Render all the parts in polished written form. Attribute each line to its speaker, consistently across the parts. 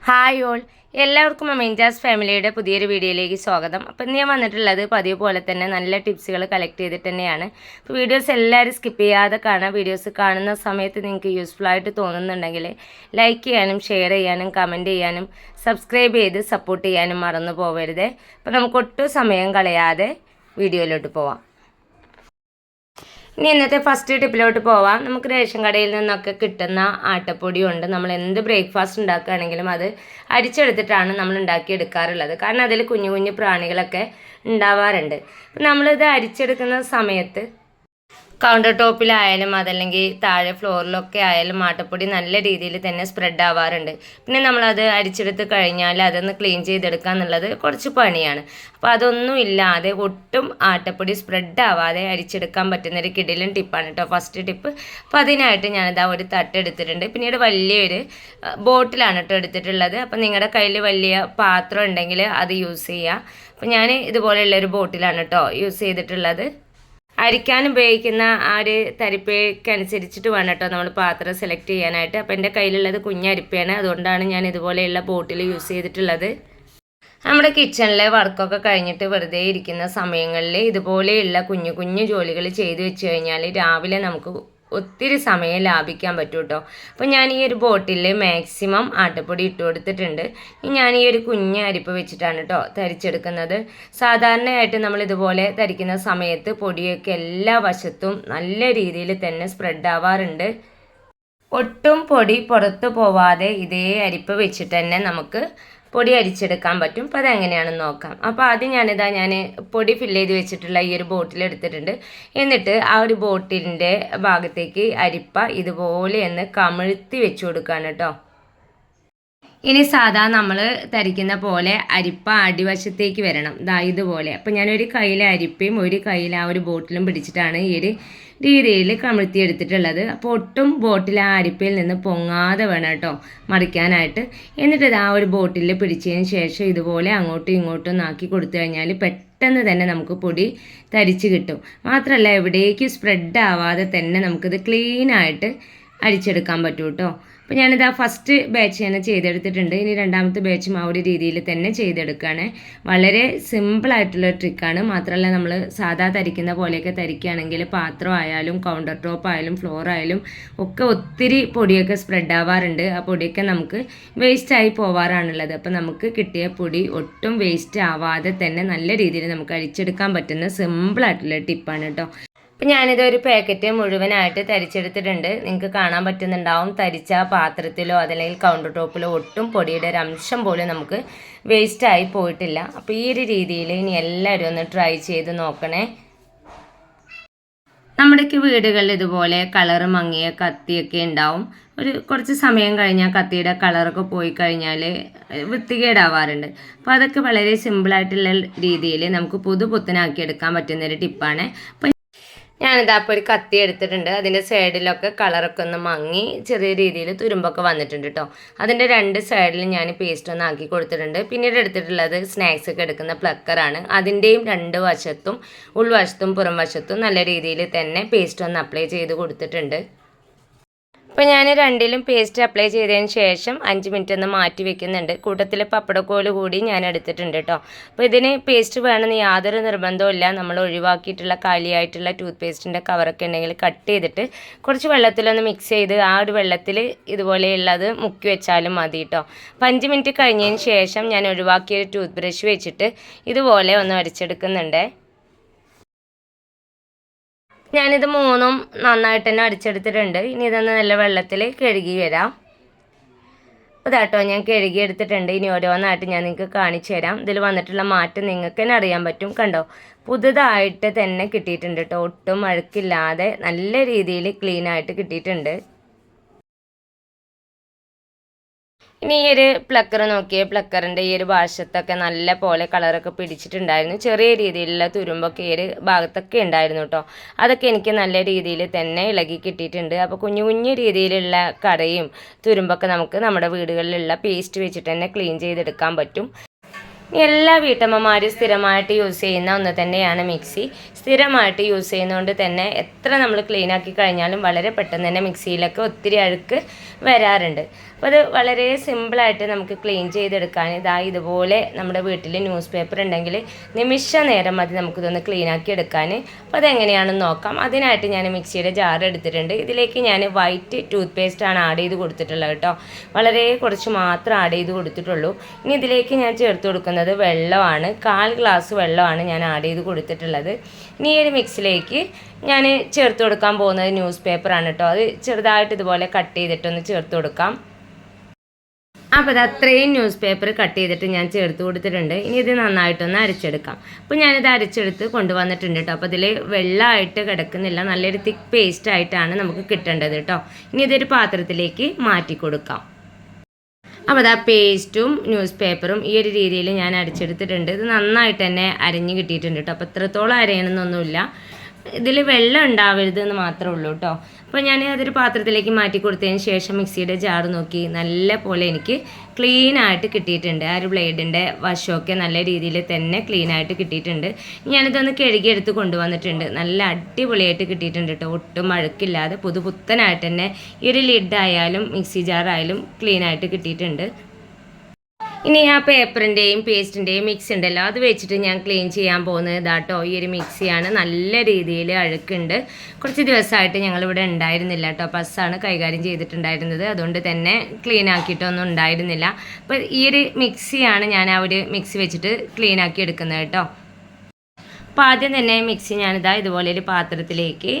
Speaker 1: Hi all, എല്ലാവർക്കും മെയിൻജാസ് ഫാമിലിയുടെ പുതിയൊരു വീഡിയോയിലേക്ക് സ്വാഗതം. അപ്പം ഞാൻ വന്നിട്ടുള്ളത് പതിവ് പോലെ തന്നെ നല്ല ടിപ്സുകൾ കളക്ട് ചെയ്തിട്ട് തന്നെയാണ്. അപ്പോൾ വീഡിയോസ് എല്ലാവരും സ്കിപ്പ് ചെയ്യാതെ കാണാം. വീഡിയോസ് കാണുന്ന സമയത്ത് നിങ്ങൾക്ക് യൂസ്ഫുൾ ആയിട്ട് തോന്നുന്നുണ്ടെങ്കിൽ ലൈക്ക് ചെയ്യാനും ഷെയർ ചെയ്യാനും കമൻറ്റ് ചെയ്യാനും സബ്സ്ക്രൈബ് ചെയ്ത് സപ്പോർട്ട് ചെയ്യാനും മറന്നു പോകരുത്. അപ്പോൾ നമുക്ക് ഒട്ടും സമയം കളയാതെ വീഡിയോയിലോട്ട് പോവാം. ഇനി ഇന്നത്തെ ഫസ്റ്റ് ടിപ്പിലോട്ട് പോവാം. നമുക്ക് റേഷൻ കടയിൽ നിന്നൊക്കെ കിട്ടുന്ന ആട്ടപ്പൊടി കൊണ്ട് നമ്മൾ എന്ത് ബ്രേക്ക്ഫാസ്റ്റ് ഉണ്ടാക്കുകയാണെങ്കിലും അത് അരിച്ചെടുത്തിട്ടാണ് നമ്മൾ ഉണ്ടാക്കിയെടുക്കാറുള്ളത്. കാരണം അതിൽ കുഞ്ഞു കുഞ്ഞു പ്രാണികളൊക്കെ ഉണ്ടാവാറുണ്ട്. അപ്പം നമ്മളിത് അരിച്ചെടുക്കുന്ന സമയത്ത് കൗണ്ടർ ടോപ്പിലായാലും അതല്ലെങ്കിൽ താഴെ ഫ്ലോറിലൊക്കെ ആയാലും ആട്ടപ്പൊടി നല്ല രീതിയിൽ തന്നെ സ്പ്രെഡ് ആവാറുണ്ട്. പിന്നെ നമ്മളത് അരിച്ചെടുത്ത് കഴിഞ്ഞാൽ അതൊന്ന് ക്ലീൻ ചെയ്തെടുക്കുക എന്നുള്ളത് കുറച്ച് പണിയാണ്. അപ്പോൾ അതൊന്നും ഇല്ലാതെ ഒട്ടും ആട്ടപ്പൊടി സ്പ്രെഡ് ആവാതെ അരിച്ചെടുക്കാൻ പറ്റുന്നൊരു കിടിലൻ ടിപ്പാണ് കേട്ടോ ഫസ്റ്റ് ടിപ്പ്. അപ്പോൾ അതിനായിട്ട് ഞാനിതാ ഒരു തട്ട് എടുത്തിട്ടുണ്ട്. പിന്നീട് വലിയൊരു ബോട്ടിലാണ് കേട്ടോ എടുത്തിട്ടുള്ളത്. അപ്പോൾ നിങ്ങളുടെ കയ്യിൽ വലിയ പാത്രം ഉണ്ടെങ്കിൽ അത് യൂസ് ചെയ്യുക. അപ്പോൾ ഞാൻ ഇതുപോലെയുള്ളൊരു ബോട്ടിലാണ് കേട്ടോ യൂസ് ചെയ്തിട്ടുള്ളത്. അരിക്കാൻ ഉപയോഗിക്കുന്ന ആ ഒരു തരിപ്പയ്ക്കനുസരിച്ചിട്ട് വേണം കേട്ടോ നമ്മൾ പാത്രം സെലക്ട് ചെയ്യാനായിട്ട്. അപ്പോൾ എൻ്റെ കയ്യിലുള്ളത് കുഞ്ഞരിപ്പയാണ്, അതുകൊണ്ടാണ് ഞാൻ ഇതുപോലെയുള്ള ബോട്ടിൽ യൂസ് ചെയ്തിട്ടുള്ളത്. നമ്മുടെ കിച്ചണിലെ വർക്കൊക്കെ കഴിഞ്ഞിട്ട് വെറുതെ ഇരിക്കുന്ന സമയങ്ങളിൽ ഇതുപോലെയുള്ള കുഞ്ഞു കുഞ്ഞു ജോലികൾ ചെയ്തു വെച്ച് കഴിഞ്ഞാൽ രാവിലെ നമുക്ക് ഒത്തിരി സമയം ലാഭിക്കാൻ പറ്റും കേട്ടോ. അപ്പോൾ ഞാൻ ഈ ഒരു ബോട്ടിൽ മാക്സിമം ആട്ടപ്പൊടി ഇട്ട് കൊടുത്തിട്ടുണ്ട്. ഞാൻ ഈ ഒരു കുഞ്ഞ് അരിപ്പ് വെച്ചിട്ടാണ് കേട്ടോ തരിച്ചെടുക്കുന്നത്. സാധാരണയായിട്ട് നമ്മൾ ഇതുപോലെ തരിക്കുന്ന സമയത്ത് പൊടിയൊക്കെ എല്ലാ വശത്തും നല്ല രീതിയിൽ തന്നെ സ്പ്രെഡ് ആവാറുണ്ട്. ഒട്ടും പൊടി പുറത്തു പോവാതെ ഇതേ അരിപ്പ് വെച്ചിട്ട് തന്നെ നമുക്ക് പൊടി അരിച്ചെടുക്കാൻ പറ്റും. അപ്പോൾ അതെങ്ങനെയാണെന്ന് നോക്കാം. അപ്പോൾ ആദ്യം ഞാൻ പൊടി ഫില്ല് ചെയ്ത് വെച്ചിട്ടുള്ള ഈ ഒരു ബോട്ടിൽ എടുത്തിട്ടുണ്ട്. എന്നിട്ട് ആ ഒരു ബോട്ടിലിൻ്റെ ഭാഗത്തേക്ക് അരിപ്പ ഇതുപോലെ ഒന്ന് കമിഴ്ത്തി വെച്ച് കൊടുക്കുകയാണ് കേട്ടോ. ഇനി സാധാ നമ്മൾ തരിക്കുന്ന പോലെ അരിപ്പ അടിവശത്തേക്ക് വരണം, ഇതുപോലെ. അപ്പം ഞാനൊരു കയ്യിൽ അരിപ്പയും ഒരു കയ്യിൽ ആ ഒരു ബോട്ടിലും പിടിച്ചിട്ടാണ് ഈ ഒരു രീതിയിൽ കമിഴ്ത്തി എടുത്തിട്ടുള്ളത്. അപ്പോൾ ഒട്ടും ബോട്ടിൽ ആ അരിപ്പയിൽ നിന്ന് പൊങ്ങാതെ വേണം കേട്ടോ മറിക്കാനായിട്ട്. എന്നിട്ട് ആ ഒരു ബോട്ടിൽ പിടിച്ചതിന് ശേഷം ഇതുപോലെ അങ്ങോട്ടും ഇങ്ങോട്ടും ആക്കി കൊടുത്തു കഴിഞ്ഞാൽ പെട്ടെന്ന് തന്നെ നമുക്ക് പൊടി തരിച്ച് കിട്ടും. മാത്രമല്ല എവിടേക്കും സ്പ്രെഡ് ആവാതെ തന്നെ നമുക്കിത് ക്ലീനായിട്ട് അരിച്ചെടുക്കാൻ പറ്റും കേട്ടോ. അപ്പോൾ ഞാനിത് ആ ഫസ്റ്റ് ബാച്ച് തന്നെ ചെയ്തെടുത്തിട്ടുണ്ട്. ഇനി രണ്ടാമത്തെ ബാച്ചും ആ ഒരു രീതിയിൽ തന്നെ ചെയ്തെടുക്കുകയാണ്. വളരെ സിമ്പിളായിട്ടുള്ള ട്രിക്കാണ്. മാത്രമല്ല നമ്മൾ സാധാ തരിക്കുന്ന പോലെയൊക്കെ തരിക്കുകയാണെങ്കിൽ പാത്രം ആയാലും കൗണ്ടർ ടോപ്പ് ആയാലും ഫ്ലോർ ആയാലും ഒക്കെ ഒത്തിരി പൊടിയൊക്കെ സ്പ്രെഡ് ആവാറുണ്ട്. ആ പൊടിയൊക്കെ നമുക്ക് വേസ്റ്റായി പോവാറാണുള്ളത്. അപ്പോൾ നമുക്ക് കിട്ടിയ പൊടി ഒട്ടും വേസ്റ്റ് ആവാതെ തന്നെ നല്ല രീതിയിൽ നമുക്ക് അരിച്ചെടുക്കാൻ പറ്റുന്ന സിമ്പിളായിട്ടുള്ള ടിപ്പാണ് കേട്ടോ. അപ്പം ഞാനിതൊരു പാക്കറ്റ് മുഴുവനായിട്ട് തരിച്ചെടുത്തിട്ടുണ്ട്. നിങ്ങൾക്ക് കാണാൻ പറ്റുന്നുണ്ടാവും തരിച്ച പാത്രത്തിലോ അതല്ലെങ്കിൽ കൗണ്ടർ ടോപ്പിലോ ഒട്ടും പൊടിയുടെ ഒരു അംശം പോലും നമുക്ക് വേസ്റ്റായി പോയിട്ടില്ല. അപ്പോൾ ഈ ഒരു രീതിയിൽ ഇനി എല്ലാവരും ഒന്ന് ട്രൈ ചെയ്ത് നോക്കണേ. നമ്മുടെയൊക്കെ വീടുകളിൽ ഇതുപോലെ കളറ് മങ്ങിയ കത്തിയൊക്കെ ഉണ്ടാവും. കുറച്ച് സമയം കഴിഞ്ഞാൽ കത്തിയുടെ കളറൊക്കെ പോയി കഴിഞ്ഞാൽ വൃത്തികേടാവാറുണ്ട്. അപ്പോൾ അതൊക്കെ വളരെ സിമ്പിളായിട്ടുള്ള രീതിയിൽ നമുക്ക് പുതുപുത്തനാക്കി എടുക്കാൻ പറ്റുന്നൊരു ടിപ്പാണ്. അപ്പോൾ ഞാനിതാ അപ്പോൾ ഒരു കത്തി എടുത്തിട്ടുണ്ട്. അതിൻ്റെ സൈഡിലൊക്കെ കളറൊക്കെ ഒന്ന് മങ്ങി ചെറിയ രീതിയിൽ തുരുമ്പൊക്കെ വന്നിട്ടുണ്ട് കേട്ടോ. അതിൻ്റെ രണ്ട് സൈഡിലും ഞാൻ പേസ്റ്റ് ഒന്ന് ആക്കി കൊടുത്തിട്ടുണ്ട്. പിന്നീട് എടുത്തിട്ടുള്ളത് സ്നാക്സ് ഒക്കെ എടുക്കുന്ന പ്ലക്കറാണ്. അതിൻ്റെയും രണ്ട് വശത്തും ഉൾവശത്തും പുറം വശത്തും നല്ല രീതിയിൽ തന്നെ പേസ്റ്റ് ഒന്ന് അപ്ലൈ ചെയ്ത് കൊടുത്തിട്ടുണ്ട്. അപ്പോൾ ഞാൻ രണ്ടിലും പേസ്റ്റ് അപ്ലൈ ചെയ്തതിന് ശേഷം 5 മിനിറ്റ് ഒന്ന് മാറ്റി വെക്കുന്നുണ്ട്. കൂട്ടത്തിൽ പപ്പടക്കോല് കൂടി ഞാൻ എടുത്തിട്ടുണ്ട് കേട്ടോ. അപ്പോൾ ഇതിന് പേസ്റ്റ് വേണമെന്ന് യാതൊരു നിർബന്ധമില്ല. നമ്മൾ ഒഴിവാക്കിയിട്ടുള്ള കാലിയായിട്ടുള്ള ടൂത്ത് പേസ്റ്റിൻ്റെ കവറൊക്കെ ഉണ്ടെങ്കിൽ കട്ട് ചെയ്തിട്ട് കുറച്ച് വെള്ളത്തിലൊന്ന് മിക്സ് ചെയ്ത് ആ ഒരു വെള്ളത്തിൽ ഇതുപോലെയുള്ളത് മുക്കി വെച്ചാലും മതി കേട്ടോ. അപ്പോൾ 5 മിനിറ്റ് കഴിഞ്ഞതിന് ശേഷം ഞാൻ ഒഴിവാക്കിയ ഒരു ടൂത്ത് ബ്രഷ് വെച്ചിട്ട് ഇതുപോലെ ഒന്ന് അടിച്ചെടുക്കുന്നുണ്ട്. ഞാനിത് മൂന്നും നന്നായിട്ട് തന്നെ അടിച്ചെടുത്തിട്ടുണ്ട്. ഇനി ഇതൊന്ന് നല്ല വെള്ളത്തിൽ കഴുകി വരാം. അതാട്ടോ ഞാൻ കഴുകി എടുത്തിട്ടുണ്ട്. ഇനി ഓരോന്നായിട്ട് ഞാൻ നിങ്ങൾക്ക് കാണിച്ചു തരാം. ഇതിൽ വന്നിട്ടുള്ള മാറ്റം നിങ്ങൾക്ക് തന്നെ അറിയാൻ പറ്റും. കണ്ടോ, പുതുതായിട്ട് തന്നെ കിട്ടിയിട്ടുണ്ട് കേട്ടോ. ഒട്ടും അഴുക്കില്ലാതെ നല്ല രീതിയിൽ ക്ലീനായിട്ട് കിട്ടിയിട്ടുണ്ട്. ഇനി ഈ ഒരു പ്ലക്കർ നോക്കിയേ, പ്ലക്കറിൻ്റെ ഈ ഒരു ഭാഷത്തൊക്കെ നല്ല പോലെ കളറൊക്കെ പിടിച്ചിട്ടുണ്ടായിരുന്നു. ചെറിയ രീതിയിലുള്ള തുരുമ്പൊക്കെ ഈ ഒരു ഭാഗത്തൊക്കെ ഉണ്ടായിരുന്നു കേട്ടോ. അതൊക്കെ എനിക്ക് നല്ല രീതിയിൽ തന്നെ ഇളകി കിട്ടിയിട്ടുണ്ട്. അപ്പോൾ കുഞ്ഞു കുഞ്ഞു രീതിയിലുള്ള കറയും തുരുമ്പൊക്കെ നമുക്ക് നമ്മുടെ വീടുകളിലുള്ള പേസ്റ്റ് വെച്ചിട്ട് തന്നെ ക്ലീൻ ചെയ്തെടുക്കാൻ പറ്റും. എല്ലാ വീട്ടമ്മമാരും സ്ഥിരമായിട്ട് യൂസ് ചെയ്യുന്ന ഒന്ന് തന്നെയാണ് മിക്സി. സ്ഥിരമായിട്ട് യൂസ് ചെയ്യുന്നതുകൊണ്ട് തന്നെ എത്ര നമ്മൾ ക്ലീൻ ആക്കി കഴിഞ്ഞാലും വളരെ പെട്ടെന്ന് തന്നെ മിക്സിയിലൊക്കെ ഒത്തിരി അഴുക്ക് വരാറുണ്ട്. അപ്പോൾ അത് വളരെ സിമ്പിളായിട്ട് നമുക്ക് ക്ലീൻ ചെയ്തെടുക്കാൻ ഇതുപോലെ നമ്മുടെ വീട്ടിൽ ന്യൂസ് പേപ്പർ ഉണ്ടെങ്കിൽ നിമിഷ നേരം മതി നമുക്കിതൊന്ന് ക്ലീൻ ആക്കി എടുക്കാൻ. അപ്പോൾ അതെങ്ങനെയാണെന്ന് നോക്കാം. അതിനായിട്ട് ഞാൻ മിക്സിയുടെ ജാർ എടുത്തിട്ടുണ്ട്. ഇതിലേക്ക് ഞാൻ വൈറ്റ് ടൂത്ത് പേസ്റ്റാണ് ആഡ് ചെയ്ത് കൊടുത്തിട്ടുള്ളത് കേട്ടോ. വളരെ കുറച്ച് മാത്രം ആഡ് ചെയ്ത് കൊടുത്തിട്ടുള്ളൂ. ഇനി ഇതിലേക്ക് ഞാൻ ചേർത്ത് കൊടുക്കുന്നത് വെള്ളമാണ്. 1/4 ഗ്ലാസ് വെള്ളമാണ് ഞാൻ ആഡ് ചെയ്ത് കൊടുത്തിട്ടുള്ളത്. ഇനി ഈ ഒരു മിക്സിലേക്ക് ഞാൻ ചേർത്ത് കൊടുക്കാൻ പോകുന്നത് ന്യൂസ് പേപ്പറാണ് കേട്ടോ. അത് ചെറുതായിട്ട് ഇതുപോലെ കട്ട് ചെയ്തിട്ടൊന്ന് ചേർത്ത് കൊടുക്കാം. അപ്പോൾ അത് അത്രയും ന്യൂസ് പേപ്പർ കട്ട് ചെയ്തിട്ട് ഞാൻ ചേർത്ത് കൊടുത്തിട്ടുണ്ട്. ഇനി ഇത് നന്നായിട്ടൊന്ന് അരച്ചെടുക്കാം. അപ്പോൾ ഞാനിത് അരച്ചെടുത്ത് കൊണ്ടുവന്നിട്ടുണ്ട് കേട്ടോ. അപ്പോൾ ഇതിൽ വെള്ളമായിട്ട് കിടക്കുന്നില്ല, നല്ലൊരു തിക്ക് പേസ്റ്റ് ആയിട്ടാണ് നമുക്ക് കിട്ടേണ്ടത് കേട്ടോ. ഇനി ഇതൊരു പാത്രത്തിലേക്ക് മാറ്റി കൊടുക്കാം. അപ്പോൾ അത് ആ പേസ്റ്റും ന്യൂസ് പേപ്പറും ഈ ഒരു രീതിയിൽ ഞാൻ അരച്ചെടുത്തിട്ടുണ്ട്. ഇത് നന്നായിട്ട് തന്നെ അരഞ്ഞ് കിട്ടിയിട്ടുണ്ട് കേട്ടോ. അപ്പോൾ ഇത്രത്തോളം അരയണമെന്നൊന്നുമില്ല, ഇതിൽ വെള്ളം ഉണ്ടാവരുത് എന്ന് മാത്രമേ ഉള്ളൂ കേട്ടോ. അപ്പോൾ ഞാൻ അതൊരു പാത്രത്തിലേക്ക് മാറ്റി കൊടുത്തതിന് ശേഷം മിക്സിയുടെ ജാർ നോക്കി നല്ല പോലെ എനിക്ക് ക്ലീനായിട്ട് കിട്ടിയിട്ടുണ്ട്. ആ ഒരു ബ്ലേഡിൻ്റെ വശമൊക്കെ നല്ല രീതിയിൽ തന്നെ ക്ലീനായിട്ട് കിട്ടിയിട്ടുണ്ട്. ഞാനിതൊന്ന് കഴുകിയെടുത്ത് കൊണ്ടുവന്നിട്ടുണ്ട്. നല്ല അടിപൊളിയായിട്ട് കിട്ടിയിട്ടുണ്ട് കേട്ടോ. ഒട്ടും അഴുക്കില്ലാതെ പുതുപുത്തനായിട്ട് തന്നെ ഈ ഒരു ലിഡായാലും മിക്സി ജാറായാലും ക്ലീനായിട്ട് കിട്ടിയിട്ടുണ്ട്. ഇനി ആ പേപ്പറിൻ്റെയും പേസ്റ്റിൻ്റെയും മിക്സ് ഉണ്ടല്ലോ, അത് വെച്ചിട്ട് ഞാൻ ക്ലീൻ ചെയ്യാൻ പോകുന്നത് ഇതാട്ടോ. ഈ ഒരു മിക്സിയാണ്. നല്ല രീതിയിൽ അഴുക്കുണ്ട്. കുറച്ച് ദിവസമായിട്ട് ഞങ്ങളിവിടെ ഉണ്ടായിരുന്നില്ല കേട്ടോ. ബസ്സാണ് കൈകാര്യം ചെയ്തിട്ടുണ്ടായിരുന്നത്, അതുകൊണ്ട് തന്നെ ക്ലീൻ ആക്കിയിട്ടൊന്നും ഉണ്ടായിരുന്നില്ല. അപ്പോൾ ഈ ഒരു മിക്സിയാണ് ഞാൻ ആ ഒരു മിക്സി വെച്ചിട്ട് ക്ലീൻ ആക്കി എടുക്കുന്നത് കേട്ടോ. അപ്പോൾ ആദ്യം തന്നെ മിക്സി ഞാനിതാ ഇതുപോലെ ഒരു പാത്രത്തിലേക്ക്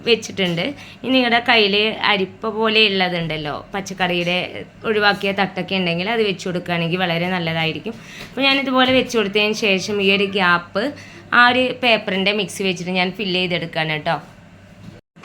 Speaker 1: വെച്ചിട്ടുണ്ട്. ഇനി നിങ്ങളുടെ കയ്യിൽ അരിപ്പ പോലെ ഉള്ളതുണ്ടല്ലോ, പച്ചക്കറിയുടെ ഒഴിവാക്കിയ തട്ടൊക്കെ ഉണ്ടെങ്കിൽ അത് വെച്ച് കൊടുക്കുകയാണെങ്കിൽ വളരെ നല്ലതായിരിക്കും. അപ്പോൾ ഞാനിതുപോലെ വെച്ച് കൊടുത്തതിന് ശേഷം ഈ ഒരു ഗ്യാപ്പ് ആ ഒരു പേപ്പറിൻ്റെ മിക്സി വെച്ചിട്ട് ഞാൻ ഫില്ല് ചെയ്തെടുക്കുകയാണ് കേട്ടോ.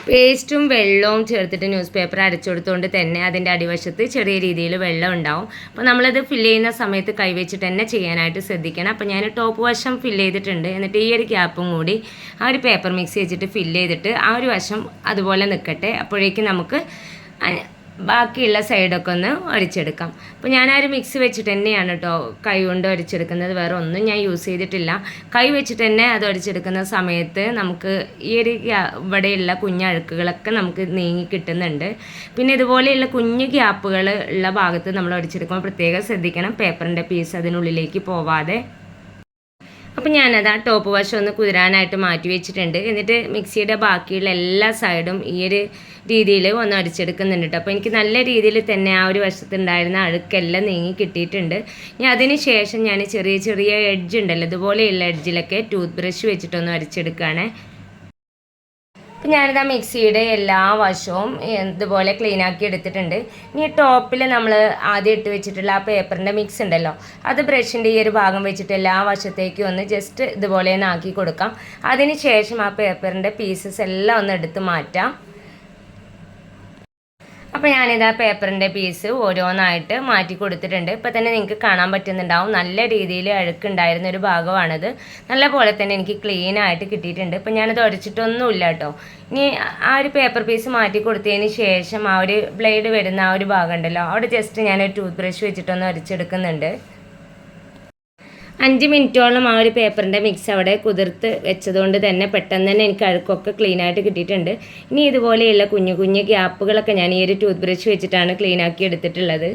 Speaker 1: പേസ്റ്റും വെള്ളവും ചേർത്തിട്ട് ന്യൂസ് പേപ്പർ അരച്ചുകൊടുത്തുകൊണ്ട് തന്നെ അതിൻ്റെ അടിവശത്ത് ചെറിയ രീതിയിൽ വെള്ളം ഉണ്ടാവും. അപ്പോൾ നമ്മളത് ഫില്ല് ചെയ്യുന്ന സമയത്ത് കൈവച്ചിട്ട് തന്നെ ചെയ്യാനായിട്ട് ശ്രദ്ധിക്കണം. അപ്പോൾ ഞാൻ ടോപ്പ് വശം ഫില്ല് ചെയ്തിട്ടുണ്ട്. എന്നിട്ട് ഈ ഒരു ക്യാപ്പും കൂടി ആ ഒരു പേപ്പർ മിക്സ് വെച്ചിട്ട് ഫില്ല് ചെയ്തിട്ട് ആ ഒരു വശം അതുപോലെ നിൽക്കട്ടെ. അപ്പോഴേക്കും നമുക്ക് ബാക്കിയുള്ള സൈഡൊക്കെ ഒന്ന് ഒരച്ചെടുക്കാം. അപ്പോൾ ഞാൻ ആ ഒരു മിക്സ് വെച്ചിട്ട് തന്നെയാണ് കേട്ടോ കൈ കൊണ്ട് ഒരച്ചെടുക്കുന്നത്. വേറെ ഒന്നും ഞാൻ യൂസ് ചെയ്തിട്ടില്ല. കൈ വെച്ചിട്ട് തന്നെ അത് ഒരച്ചെടുക്കുന്ന സമയത്ത് നമുക്ക് ഈ ഒരു ഇവിടെയുള്ള കുഞ്ഞഴുക്കുകളൊക്കെ നമുക്ക് നീങ്ങി കിട്ടുന്നുണ്ട്. പിന്നെ ഇതുപോലെയുള്ള കുഞ്ഞു ഗ്യാപ്പുകൾ ഉള്ള ഭാഗത്ത് നമ്മൾ ഒരച്ചെടുക്കുമ്പോൾ പ്രത്യേകം ശ്രദ്ധിക്കണം, പേപ്പറിൻ്റെ പീസ് അതിനുള്ളിലേക്ക് പോവാതെ. അപ്പോൾ ഞാനത് ആ ടോപ്പ് വശം ഒന്ന് കുതിരാനായിട്ട് മാറ്റി വെച്ചിട്ടുണ്ട്. എന്നിട്ട് മിക്സിയുടെ ബാക്കിയുള്ള എല്ലാ സൈഡും ഈ ഒരു രീതിയിൽ ഒന്ന് അടിച്ചെടുക്കുന്നുണ്ട് കേട്ടോ. അപ്പോൾ എനിക്ക് നല്ല രീതിയിൽ തന്നെ ആ ഒരു വശത്തുണ്ടായിരുന്ന അഴുക്കെല്ലാം നീങ്ങി കിട്ടിയിട്ടുണ്ട്. ഇനി അതിന് ശേഷം ഞാൻ ചെറിയ ചെറിയ എഡ്ജ് ഉണ്ടല്ലോ, ഇതുപോലെയുള്ള എഡ്ജിലൊക്കെ ടൂത്ത് ബ്രഷ് വെച്ചിട്ടൊന്ന് അടിച്ചെടുക്കുകയാണ്. അപ്പം ഞാനിതാ മിക്സിയുടെ എല്ലാ വശവും ഇതുപോലെ ക്ലീൻ ആക്കി എടുത്തിട്ടുണ്ട്. ഇനി ടോപ്പിൽ നമ്മൾ ആദ്യം ഇട്ട് വെച്ചിട്ടുള്ള ആ പേപ്പറിൻ്റെ മിക്സ് ഉണ്ടല്ലോ, അത് ബ്രഷിൻ്റെ ഈ ഒരു ഭാഗം വെച്ചിട്ട് എല്ലാ വശത്തേക്കും ഒന്ന് ജസ്റ്റ് ഇതുപോലെ ഒന്ന് ആക്കി കൊടുക്കാം. അതിന് ശേഷം ആ പേപ്പറിൻ്റെ പീസസ് എല്ലാം ഒന്ന് എടുത്ത് മാറ്റാം. അപ്പോൾ ഞാനിതാ പേപ്പറിൻ്റെ പീസ് ഓരോന്നായിട്ട് മാറ്റി കൊടുത്തിട്ടുണ്ട്. ഇപ്പോൾ തന്നെ നിങ്ങൾക്ക് കാണാൻ പറ്റുന്നുണ്ടാവും നല്ല രീതിയിൽ അഴുക്കുണ്ടായിരുന്ന ഒരു ഭാഗമാണിത്. നല്ല പോലെ തന്നെ എനിക്ക് ക്ലീൻ ആയിട്ട് കിട്ടിയിട്ടുണ്ട്. ഇപ്പോൾ ഞാനത് ഉടച്ചിട്ടൊന്നുമില്ല കേട്ടോ. ഇനി ആ ഒരു പേപ്പർ പീസ് മാറ്റി കൊടുത്തതിന് ശേഷം ആ ഒരു ബ്ലേഡ് വരുന്ന ആ ഒരു ഭാഗം ഉണ്ടല്ലോ, അവിടെ ജസ്റ്റ് ഞാനൊരു ടൂത്ത് ബ്രഷ് വെച്ചിട്ടൊന്ന് ഉരച്ചെടുക്കുന്നുണ്ട്. 5 മിനിറ്റോളം ആ ഒരു പേപ്പറിൻ്റെ മിക്സ് അവിടെ കുതിർത്ത് വെച്ചതുകൊണ്ട് തന്നെ പെട്ടെന്ന് തന്നെ എനിക്ക് അഴുക്കൊക്കെ ക്ലീൻ ആയിട്ട് കിട്ടിയിട്ടുണ്ട്. ഇനി ഇതുപോലെയുള്ള കുഞ്ഞു കുഞ്ഞു ഗ്യാപ്പുകളൊക്കെ ഞാൻ ഈ ഒരു ടൂത്ത് ബ്രഷ് വെച്ചിട്ടാണ് ക്ലീൻ ആക്കി എടുത്തിട്ടുള്ളത്.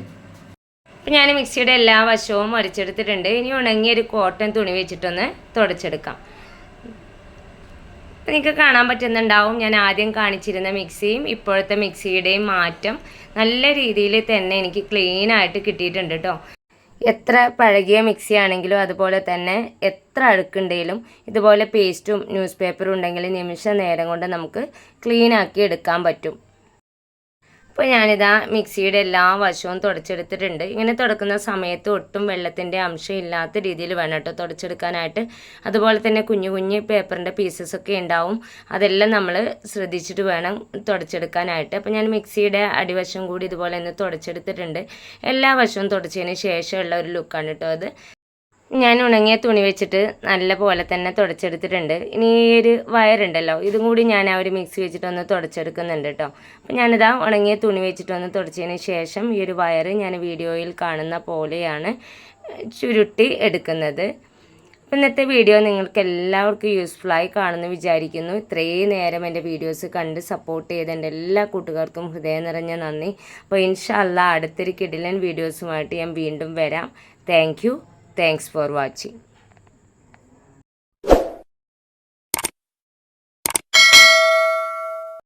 Speaker 1: അപ്പോൾ ഞാൻ മിക്സിയുടെ എല്ലാ വശവും ഉരച്ചെടുത്തിട്ടുണ്ട്. ഇനി ഉണങ്ങിയൊരു കോട്ടൺ തുണി വെച്ചിട്ടൊന്ന് തുടച്ചെടുക്കാം. നിങ്ങൾക്ക് കാണാൻ പറ്റുന്നുണ്ടാവും ഞാൻ ആദ്യം കാണിച്ചിരുന്ന മിക്സിയും ഇപ്പോഴത്തെ മിക്സിയുടെയും മാറ്റം നല്ല രീതിയിൽ തന്നെ എനിക്ക് ക്ലീൻ ആയിട്ട് കിട്ടിയിട്ടുണ്ട് കേട്ടോ. എത്ര പഴകിയ മിക്സി ആണെങ്കിലും അതുപോലെ തന്നെ എത്ര അഴുക്കുണ്ടെങ്കിലും ഇതുപോലെ പേസ്റ്റും ന്യൂസ് പേപ്പറും ഉണ്ടെങ്കിൽ നിമിഷ നേരം കൊണ്ട് നമുക്ക് ക്ലീൻ ആക്കി എടുക്കാൻ പറ്റും. അപ്പോൾ ഞാനിതാ മിക്സിയുടെ എല്ലാ വശവും തുടച്ചെടുത്തിട്ടുണ്ട്. ഇങ്ങനെ തുടക്കുന്ന സമയത്ത് ഒട്ടും വെള്ളത്തിൻ്റെ അംശം ഇല്ലാത്ത രീതിയിൽ വേണം കേട്ടോ തുടച്ചെടുക്കാനായിട്ട്. അതുപോലെ തന്നെ കുഞ്ഞു കുഞ്ഞ് പേപ്പറിൻ്റെ പീസസൊക്കെ ഉണ്ടാവും, അതെല്ലാം നമ്മൾ ശ്രദ്ധിച്ചിട്ട് വേണം തുടച്ചെടുക്കാനായിട്ട്. അപ്പോൾ ഞാൻ മിക്സിയുടെ അടിവശം കൂടി ഇതുപോലെ ഒന്ന് തുടച്ചെടുത്തിട്ടുണ്ട്. എല്ലാ വശവും തുടച്ചതിന് ശേഷമുള്ള ഒരു ലുക്കാണ് കേട്ടോ അത്. ഞാൻ ഉണങ്ങിയ തുണി വെച്ചിട്ട് നല്ല പോലെ തന്നെ തുടച്ചെടുത്തിട്ടുണ്ട്. ഇനി ഈ ഒരു വയറുണ്ടല്ലോ, ഇതും കൂടി ഞാൻ ആ ഒരു മിക്സി വെച്ചിട്ടൊന്ന് തുടച്ചെടുക്കുന്നുണ്ട് കേട്ടോ. അപ്പം ഞാനിതാ ഉണങ്ങിയ തുണി വെച്ചിട്ടൊന്ന് തുടച്ചതിന് ശേഷം ഈ ഒരു വയറ് ഞാൻ വീഡിയോയിൽ കാണുന്ന പോലെയാണ് ചുരുട്ടി എടുക്കുന്നത്. അപ്പം ഇന്നത്തെ വീഡിയോ നിങ്ങൾക്ക് എല്ലാവർക്കും യൂസ്ഫുള്ളായി കാണുമെന്ന് വിചാരിക്കുന്നു. ഇത്രയും നേരം എൻ്റെ വീഡിയോസ് കണ്ട് സപ്പോർട്ട് ചെയ്ത എൻ്റെ എല്ലാ കൂട്ടുകാർക്കും ഹൃദയം നിറഞ്ഞ നന്ദി. അപ്പോൾ ഇൻഷാ അല്ലാ അടുത്തൊരു കിടിലൻ വീഡിയോസുമായിട്ട് ഞാൻ വീണ്ടും വരാം. Thank you. Thanks for watching.